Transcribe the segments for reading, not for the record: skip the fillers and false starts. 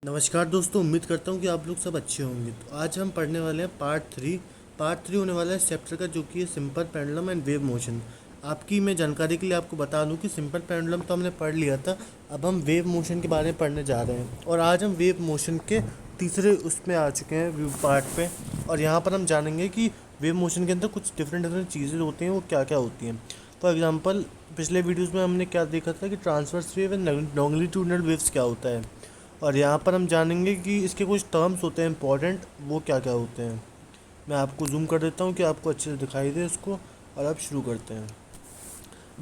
नमस्कार दोस्तों, उम्मीद करता हूँ कि आप लोग सब अच्छे होंगे। तो आज हम पढ़ने वाले हैं पार्ट थ्री होने वाला है इस चैप्टर का, जो कि है simple pendulum and wave motion. आपकी मैं जानकारी के लिए आपको बता दूं कि सिंपल पेंडुलम तो हमने पढ़ लिया था। अब हम वेव मोशन के बारे में पढ़ने जा रहे हैं और आज हम वेव मोशन के तीसरे उसमें आ चुके हैं पार्ट पे। और यहाँ पर हम जानेंगे कि वेव मोशन के अंदर कुछ डिफरेंट डिफरेंट चीज़ें होती हैं, वो क्या क्या होती हैं। फॉर एग्जाम्पल, पिछले वीडियोज़ में हमने क्या देखा था कि transverse wave and longitudinal waves क्या होता है। और यहाँ पर हम जानेंगे कि इसके कुछ टर्म्स होते हैं इंपॉर्टेंट, वो क्या क्या होते हैं। मैं आपको जूम कर देता हूँ कि आपको अच्छे से दिखाई दे इसको। और अब शुरू करते हैं।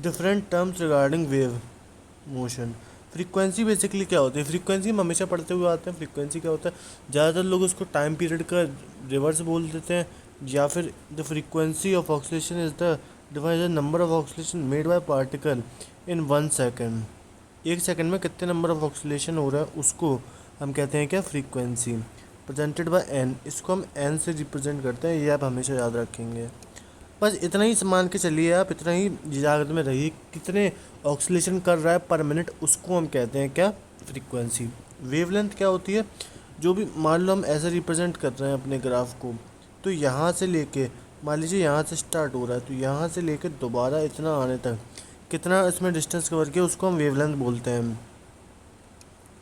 Different terms regarding wave motion. Frequency basically क्या होती है? फ्रीक्वेंसी हम हमेशा पढ़ते हुए आते हैं। फ्रीक्वेंसी क्या होता है? ज़्यादातर लोग उसको टाइम पीरियड का रिवर्स बोल देते हैं, या फिर the frequency of oscillation is the divide the number of oscillation made by particle in 1 second. 1 second में कितने नंबर ऑफ ऑक्सीलेशन हो रहा है उसको हम कहते हैं क्या? फ्रीक्वेंसी। प्रेजेंटेड बाय एन, इसको हम एन से रिप्रेजेंट करते हैं, ये आप हमेशा याद रखेंगे। बस इतना ही मान के चलिए, आप इतना ही याद में रहिए। कितने ऑक्सीलेशन कर रहा है पर मिनट, उसको हम कहते हैं क्या? फ्रीक्वेंसी। वेवलेंथ क्या होती है? जो भी मान लो हम ऐसे रिप्रेजेंट कर रहे हैं अपने ग्राफ को, तो यहाँ से लेके, मान लीजिए यहाँ से स्टार्ट हो रहा है, तो यहाँ से लेके दोबारा इतना आने तक कितना इसमें डिस्टेंस कवर किया, उसको हम वेवलेंथ बोलते हैं।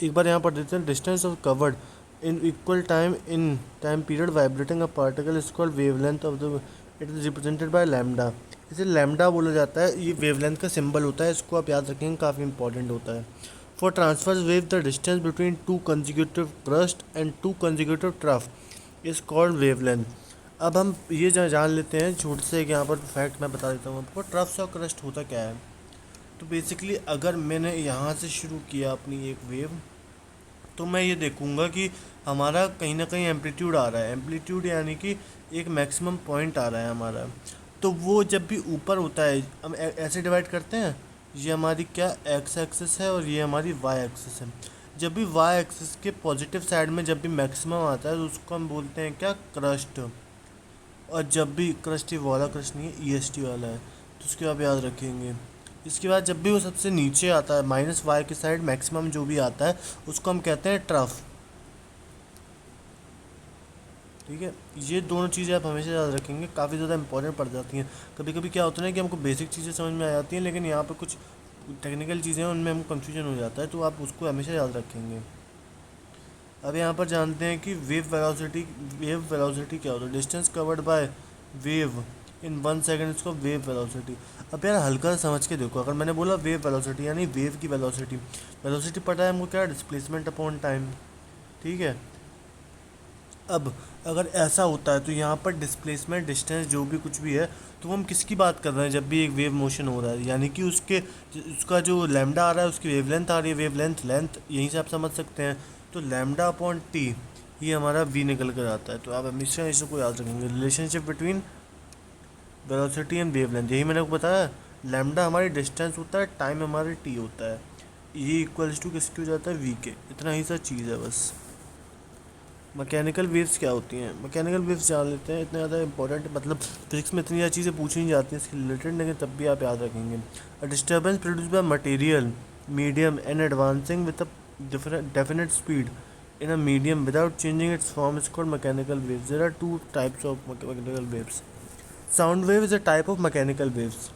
एक बार यहाँ पर देते हैं, distance of covered in equal time in time period vibrating a particle is called wavelength of the, it is represented by lambda. इसे लैम्डा बोला जाता है, ये वेवलेंथ का सिंबल होता है, इसको आप याद रखेंगे, काफ़ी इंपॉर्टेंट होता है। For transverse wave the distance between two consecutive crest and two consecutive trough is called wavelength. अब हम ये जान लेते हैं छोटे से, यहाँ पर फैक्ट मैं बता देता हूँ आपको। ट्रफ्स और क्रस्ट होता क्या है? तो बेसिकली अगर मैंने यहाँ से शुरू किया अपनी एक वेव, तो मैं ये देखूंगा कि हमारा कहीं ना कहीं एम्पलीट्यूड आ रहा है। एम्पलीट्यूड यानी कि एक मैक्सिमम पॉइंट आ रहा है हमारा। तो वो जब भी ऊपर होता है, हम ऐसे डिवाइड करते हैं, ये हमारी क्या एक्स एक्सिस है और ये हमारी वाई एक्सिस है। जब भी वाई एक्सिस के पॉजिटिव साइड में जब भी मैक्सिमम आता है, तो उसको हम बोलते हैं क्या? क्रस्ट। और जब भी क्रस्ट, ये वाला क्रस्ट नहीं है, ईएसटी वाला है, तो उसके आप याद रखेंगे। इसके बाद जब भी वो सबसे नीचे आता है, माइनस वाई की साइड मैक्सिमम जो भी आता है, उसको हम कहते हैं ट्रफ। ठीक है, ये दोनों चीज़ें आप हमेशा याद रखेंगे, काफ़ी ज़्यादा इंपॉर्टेंट पड़ जाती हैं। कभी कभी क्या होता है ना कि हमको बेसिक चीज़ें समझ में आ जाती हैं, लेकिन यहाँ पर कुछ टेक्निकल चीज़ें हैं, उनमें हमको कन्फ्यूजन हो जाता है, तो आप उसको हमेशा याद रखेंगे। अब यहाँ पर जानते हैं कि वेव वेलोसिटी क्या होता है? Distance covered by wave in 1 second, इसको वेव वेलोसिटी। अब यार हल्का सा समझ के देखो, अगर मैंने बोला वेव वेलोसिटी यानी वेव की वेलोसिटी, वेलोसिटी पता है हमको क्या? Displacement upon time. ठीक है। अब अगर ऐसा होता है तो यहाँ पर डिस्प्लेसमेंट, डिस्टेंस, जो भी कुछ भी है, तो हम किसकी बात कर रहे हैं? जब भी एक वेव मोशन हो रहा है, यानी कि उसका जो लैम्डा आ रहा है, उसकी वेवलेंथ आ रही है। वेवलेंथ, लेंथ, यहीं से आप समझ सकते हैं। तो लैम्डा अपॉन टी, ये हमारा वी निकल कर आता है। तो आप हमेशा इसको याद रखेंगे, relationship between velocity and wavelength. यही मैंने आपको बताया, लैम्डा हमारी डिस्टेंस होता है, टाइम हमारी टी होता है, ये इक्वल्स टू किसकी हो जाता है? वी के। इतना ही सा चीज़ है बस। मैकेनिकल वेव्स क्या होती हैं? मैकेनिकल वेव्स जान लेते हैं, इतना ज़्यादा इंपॉर्टेंट, मतलब फिजिक्स में इतनी ज़्यादा चीज़ें पूछी नहीं जाती हैं इसके रिलेटेड, लेकिन तब भी आप याद रखेंगे। A disturbance produce by material medium and advancing with a definite speed in a medium without changing its form is called mechanical waves. There are two types of mechanical waves. Sound wave is a type of mechanical waves.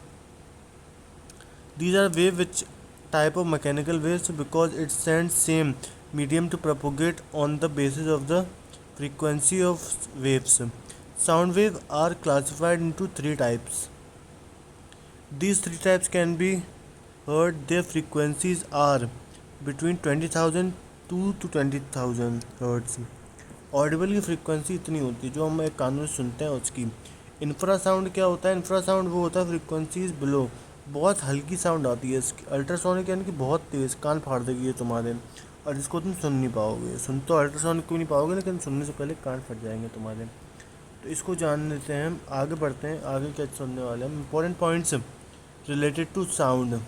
These are wave which type of mechanical waves because it sends same medium to propagate on the basis of the frequency of waves. Sound wave are classified into three types. These three types can be heard. Their frequencies are between 20,000 to 20,000 hertz. Audible की frequency इतनी होती है जो हम एक कान में सुनते हैं उसकी। इंफ्रासाउंड क्या होता है? इंफ्रासाउंड वो होता है फ्रीक्वेंसीज बिलो, बहुत हल्की साउंड आती है इसकी। अल्ट्रासोनिक यानी कि बहुत तेज़, कान फाड़ देगी ये तुम्हारे, और जिसको तुम सुन नहीं पाओगे। सुन तो अल्ट्रासोनिक को नहीं पाओगे, लेकिन सुनने से पहले कान फट जाएंगे तुम्हारे। तो इसको जान लेते हैं हम, आगे बढ़ते हैं। आगे क्या सुनने वाले हैं? Important points related to sound.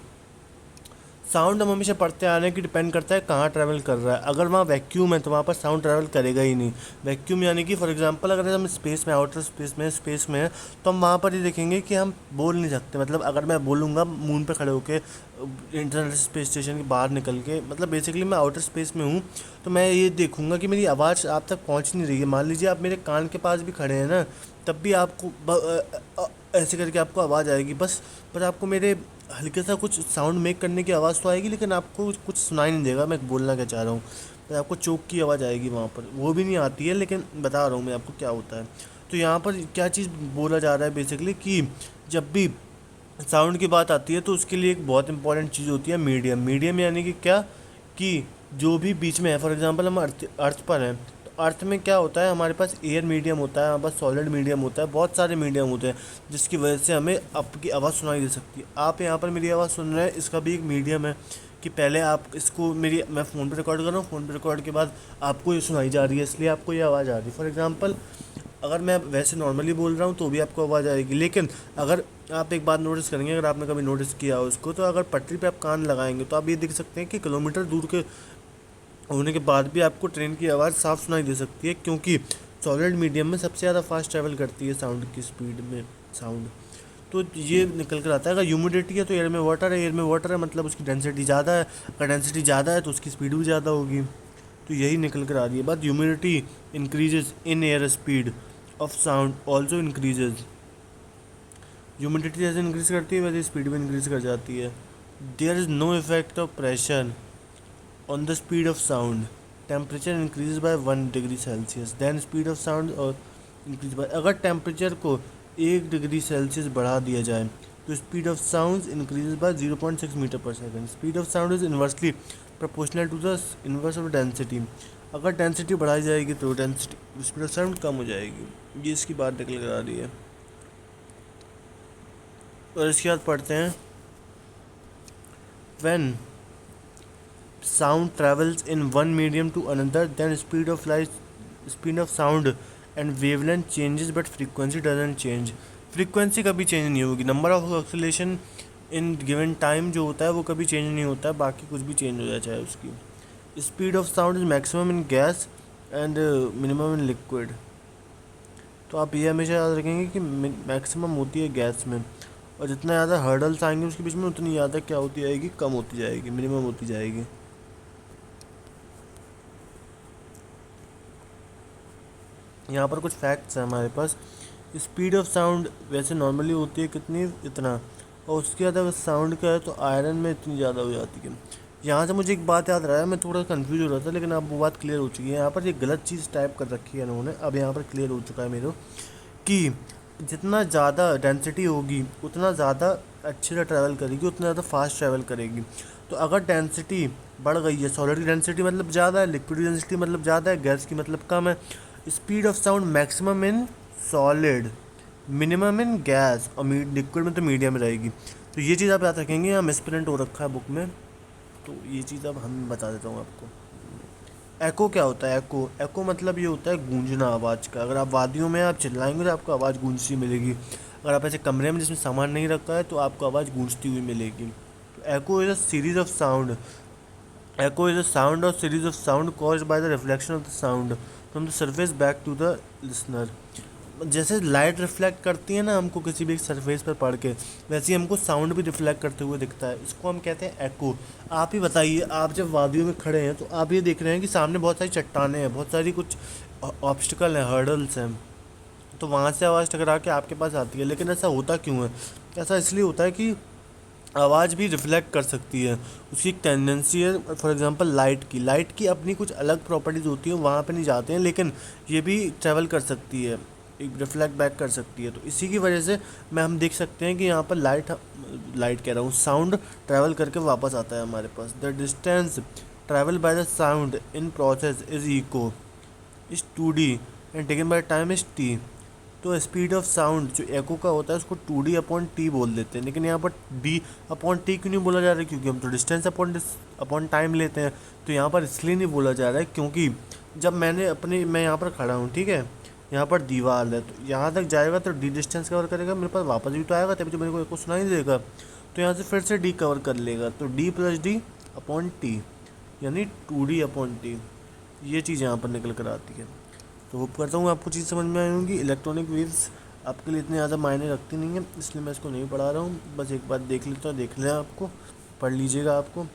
Sound हम हमेशा पढ़ते आ रहे हैं कि डिपेंड करता है कहाँ ट्रैवल कर रहा है। अगर वहाँ वैक्यूम है तो वहाँ पर साउंड ट्रैवल करेगा ही नहीं। वैक्यूम यानी कि फॉर एग्जांपल अगर हम स्पेस में, आउटर स्पेस में है, तो हम वहाँ पर ये देखेंगे कि हम बोल नहीं सकते। मतलब अगर मैं बोलूँगा मून पे खड़े होके, इंटरनेशनल स्पेस स्टेशन के बाहर निकल के, मतलब बेसिकली मैं आउटर स्पेस में हूँ, तो मैं ये देखूँगा कि मेरी आवाज़ आप तक पहुँच नहीं रही है। मान लीजिए आप मेरे कान के पास भी खड़े हैं ना, तब भी आपको ऐसे करके आपको आवाज़ आएगी। बस आपको मेरे हल्के सा कुछ साउंड मेक करने की आवाज़ तो आएगी, लेकिन आपको कुछ सुनाई नहीं देगा मैं बोलना क्या चाह रहा हूँ। तो आपको चोक की आवाज़ आएगी वहाँ पर, वो भी नहीं आती है, लेकिन बता रहा हूँ मैं आपको क्या होता है। तो यहाँ पर क्या चीज़ बोला जा रहा है बेसिकली कि जब भी साउंड की बात आती है तो उसके लिए एक बहुत इंपॉर्टेंट चीज़ होती है मीडियम। मीडियम यानी कि क्या, कि जो भी बीच में है, फॉर एग्जांपल हम अर्थ पर हैं, तो अर्थ में क्या होता है, हमारे पास एयर मीडियम होता है, हमारे पास सॉलिड मीडियम होता है, बहुत सारे मीडियम होते हैं जिसकी वजह से हमें आपकी आवाज़ सुनाई दे सकती है। आप यहाँ पर मेरी आवाज़ सुन रहे हैं, इसका भी एक मीडियम है कि पहले आप इसको मैं फ़ोन पे रिकॉर्ड कर रहा हूँ, फ़ोन पे रिकॉर्ड के बाद आपको ये सुनाई जा रही है, इसलिए आपको ये आवाज़ आ रही है। फॉर एग्जांपल अगर मैं वैसे नॉर्मली बोल रहा हूँ तो भी आपको आवाज़ आएगी, लेकिन अगर आप एक बात नोटिस करेंगे, अगर आपने कभी नोटिस किया हो उसको, तो अगर पटरी पे आप कान लगाएंगे तो आप ये देख सकते हैं कि किलोमीटर दूर के होने के बाद भी आपको ट्रेन की आवाज़ साफ सुनाई दे सकती है, क्योंकि सॉलिड मीडियम में सबसे ज़्यादा फास्ट ट्रैवल करती है साउंड की स्पीड में साउंड। तो ये निकल कर आता है। अगर ह्यूमिडिटी है तो एयर में वाटर है, एयर में वाटर है मतलब उसकी डेंसिटी ज़्यादा है, अगर डेंसिटी ज़्यादा है तो उसकी स्पीड भी ज़्यादा होगी। तो यही निकल कर आ रही है बात। Humidity increases in air, speed of sound also increases. Humidity जैसे इंक्रीज करती है वैसे स्पीड भी इंक्रीज कर जाती है। There is no effect of pressure on the speed of sound. Temperature increases by 1 degree Celsius, then speed of sound और increase by, अगर टेम्परेचर को 1 डिग्री सेल्सियस बढ़ा दिया जाए तो speed of sound increase by 0.6 metre पर second. Speed of sound is inversely proportional to the inverse of density. अगर density बढ़ाई जाएगी तो डेंसिटी स्पीड ऑफ साउंड कम हो जाएगी। ये इसकी बात निकल कर आ रही है। और इसके बाद पढ़ते हैं, when sound travels in one medium to another, then speed of sound and wavelength changes but frequency doesn't change. frequency कभी चेंज नहीं होगी। Number of oscillation in given time जो होता है वो कभी चेंज नहीं होता है, बाकी कुछ भी चेंज हो जाए चाहे उसकी। Speed of sound is maximum in gas and minimum in liquid. तो आप ये हमेशा याद रखेंगे कि मैक्सिमम होती है गैस में, और जितना ज़्यादा हर्डल्स आएंगे उसके बीच में उतनी ज़्यादा क्या होती जाएगी, कम होती जाएगी, मिनिमम होती जाएगी। यहाँ पर कुछ फैक्ट्स हैं हमारे पास। स्पीड ऑफ साउंड वैसे नॉर्मली होती है कितनी, इतना, और उसके बाद अगर साउंड का है तो आयरन में इतनी ज़्यादा हो जाती है। यहाँ से मुझे एक बात याद रहा है, मैं थोड़ा कंफ्यूज हो रहा था लेकिन अब वो बात क्लियर हो चुकी है। यहाँ पर ये गलत चीज़ टाइप कर रखी है इन्होंने, अब यहाँ पर क्लियर हो चुका है मेरे कि जितना ज़्यादा डेंसिटी होगी उतना ज़्यादा अच्छे से ट्रैवल करेगी, उतना ज़्यादा फास्ट ट्रैवल करेगी। तो अगर डेंसिटी बढ़ गई है, सॉलिड की डेंसिटी मतलब ज़्यादा है, लिक्विड की डेंसिटी मतलब ज़्यादा है, गैस की मतलब कम है, speed of sound maximum in solid, minimum in gas, और लिक्विड में तो मीडियम रहेगी। तो ये चीज़ आप याद रखेंगे, यहाँ मिसप्रिंट हो रखा है बुक में, तो ये चीज़ अब हम बता देता हूँ आपको। एको क्या होता है, एको एको मतलब ये होता है गूंजना आवाज़ का। अगर आप वादियों में आप चिल्लाएंगे तो आपको आवाज़ गूंजती मिलेगी। अगर आप ऐसे कमरे में जिसमें सामान नहीं रखा है तो आपको आवाज़ गूंजती हुई मिलेगी। तो echo is a series of sound, echo is a sound or series of sound caused by the reflection of the sound from the surface back to the listener. जैसे लाइट रिफ्लेक्ट करती है ना हमको किसी भी एक सरफेस पर पड़ के, वैसे ही हमको साउंड भी रिफ्लेक्ट करते हुए दिखता है, इसको हम कहते हैं एको। आप ही बताइए, आप जब वादियों में खड़े हैं तो आप ये देख रहे हैं कि सामने बहुत सारी चट्टानें हैं, बहुत सारी कुछ ऑब्स्टिकल हैं, हर्डल्स हैं, तो वहाँ से आवाज़ टकरा के आपके पास आती है। लेकिन ऐसा होता क्यों है? ऐसा इसलिए होता है कि आवाज़ भी रिफ्लेक्ट कर सकती है, उसकी एक टेंडेंसी है। फॉर एग्जांपल लाइट की अपनी कुछ अलग प्रॉपर्टीज़ होती हैं, वहाँ पे नहीं जाते हैं, लेकिन ये भी ट्रैवल कर सकती है, एक रिफ्लेक्ट बैक कर सकती है। तो इसी की वजह से हम देख सकते हैं कि यहाँ पर लाइट कह रहा हूँ, साउंड ट्रैवल करके वापस आता है हमारे पास। The distance travel by the sound in process is eco is 2D and taken by time is t। तो स्पीड ऑफ साउंड जो एको का होता है उसको 2D/t बोल देते हैं, लेकिन यहाँ पर D/t क्यों नहीं बोला जा रहा है? क्योंकि हम तो डिस्टेंस अपॉन टाइम लेते हैं। तो यहाँ पर इसलिए नहीं बोला जा रहा है क्योंकि जब मैं यहाँ पर खड़ा हूँ, ठीक है, यहाँ पर दीवार है, तो यहाँ तक जाएगा तो D डिस्टेंस कवर करेगा, मेरे पास वापस भी तो आएगा, तभी तो मेरे को एको सुनाई देगा। तो यहाँ से फिर से डी कवर कर लेगा, तो D plus D upon T, यानी 2D अपॉन टी, ये चीज़ यहाँ पर निकल कर आती है। तो होप करता हूँ आपको चीज़ समझ में आई होंगी। इलेक्ट्रॉनिक वेव्स आपके लिए इतने ज़्यादा मायने रखती नहीं है, इसलिए मैं इसको नहीं पढ़ा रहा हूँ। बस एक बार देख लेता हूँ, देख लें, आपको पढ़ लीजिएगा। आपको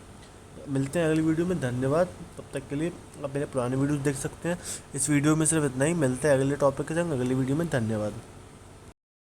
मिलते हैं अगली वीडियो में, धन्यवाद। तब तक के लिए आप मेरे पुराने वीडियोस देख सकते हैं। इस वीडियो में सिर्फ इतना ही, मिलते हैं अगले टॉपिक के संग अगली वीडियो में, धन्यवाद।